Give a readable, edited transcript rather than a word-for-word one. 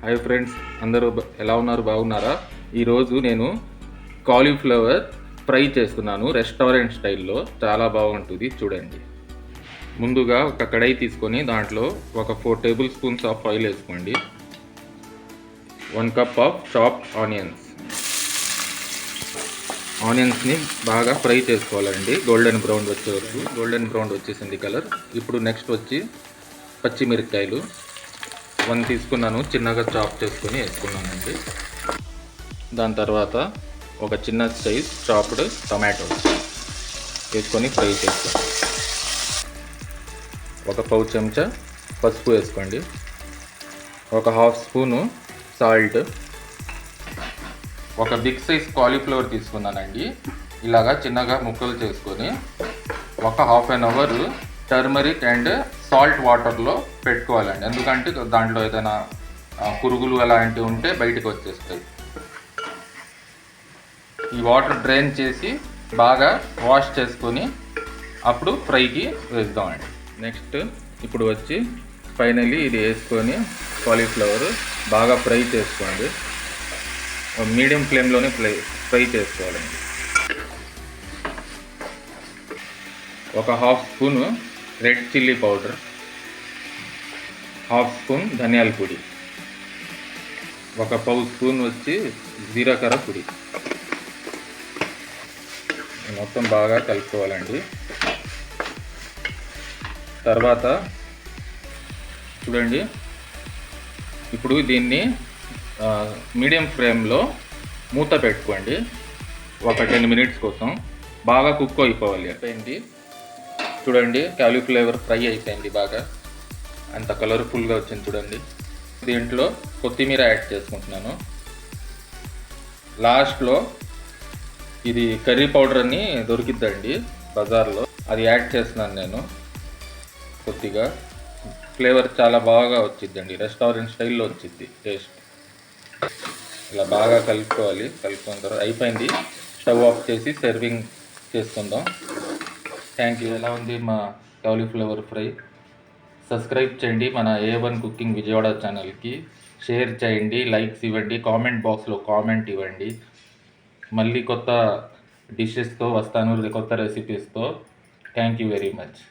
Hi friends, అందరూ ఎలా ఉన్నారు? బాగున్నారా? ఈరోజు నేను కాలీఫ్లవర్ ఫ్రై చేస్తున్నాను రెస్టారెంట్ స్టైల్లో. చాలా బాగుంటుంది, చూడండి. ముందుగా ఒక కడాయి తీసుకొని దాంట్లో ఒక 4 టేబుల్ స్పూన్స్ ఆఫ్ ఆయిల్ వేసుకోండి. 1 కప్ ఆఫ్ చాప్డ్ ఆనియన్స్ని బాగా ఫ్రై చేసుకోవాలండి, గోల్డెన్ బ్రౌన్ వచ్చే వరకు. గోల్డెన్ బ్రౌన్ వచ్చేసింది కలర్. ఇప్పుడు నెక్స్ట్ వచ్చి పచ్చిమిరపకాయలు 1 తీసుకున్నాను, చిన్నగా చాప్ చేసుకొని వేసుకున్నానండి. దాని తర్వాత ఒక చిన్న సైజ్ చాప్డ్ టమాటో వేసుకొని ఫ్రై చేసుకోండి. ఒక పావు చెంచా పసుపు వేసుకోండి. ఒక హాఫ్ స్పూను సాల్ట్. ఒక బిగ్ సైజ్ కాలీఫ్లవర్ తీసుకున్నానండి. ఇలాగా చిన్నగా ముక్కలు చేసుకొని ఒక half an hour turmeric and salt వాటర్లో పెట్టుకోవాలండి. ఎందుకంటే దాంట్లో ఏదైనా పురుగులు అలాంటివి ఉంటే బయటకు వచ్చేస్తాయి. ఈ వాటర్ డ్రైన్ చేసి బాగా వాష్ చేసుకొని అప్పుడు ఫ్రైకి వేద్దామండి. నెక్స్ట్ ఇప్పుడు వచ్చి ఫైనలీ ఇది వేసుకొని కాలీఫ్లవర్ బాగా ఫ్రై చేసుకోండి. మీడియం ఫ్లేమ్లోనే ఫ్రై చేసుకోవాలండి. ఒక half spoon red chilli powder, half spoon ధనియాల పొడి, ఒక పావు స్పూన్ వచ్చి జీలకర్ర పొడి మొత్తం బాగా కలుపుకోవాలండి. తర్వాత చూడండి, ఇప్పుడు దీన్ని మీడియం ఫ్లేమ్లో మూత పెట్టుకోండి. ఒక 10 మినిట్స్ కోసం బాగా కుక్ అయిపోవాలి. అయిపోయింది చూడండి, కాలీఫ్లవర్ ఫ్రై అయిపోయింది. బాగా అంత కలర్ఫుల్గా వచ్చింది చూడండి. దీంట్లో కొత్తిమీర యాడ్ చేసుకుంటున్నాను. లాస్ట్లో ఇది కర్రీ పౌడర్ అని దొరికిద్దండి బజార్లో, అది యాడ్ చేస్తున్నాను నేను. కొద్దిగా ఫ్లేవర్ చాలా బాగా వచ్చిద్దండి, రెస్టారెంట్ స్టైల్లో వచ్చిద్ది టేస్ట్. ఇలా బాగా కలుపుకోవాలి. కలుపుకున్న తర్వాత అయిపోయింది, స్టవ్ ఆఫ్ చేసి సర్వింగ్ చేసుకుందాం. Thank you. ఎలా ఉంది మా కాలీఫ్లవర్ ఫ్రై? సబ్స్క్రైబ్ చేయండి మన A1 కుకింగ్ విజయవాడ ఛానల్కి. షేర్ చేయండి, లైక్స్ ఇవ్వండి, కామెంట్ బాక్స్లో కామెంట్ ఇవ్వండి. మళ్ళీ కొత్త డిషెస్తో వస్తాను, కొత్త రెసిపీస్తో. Thank you very much.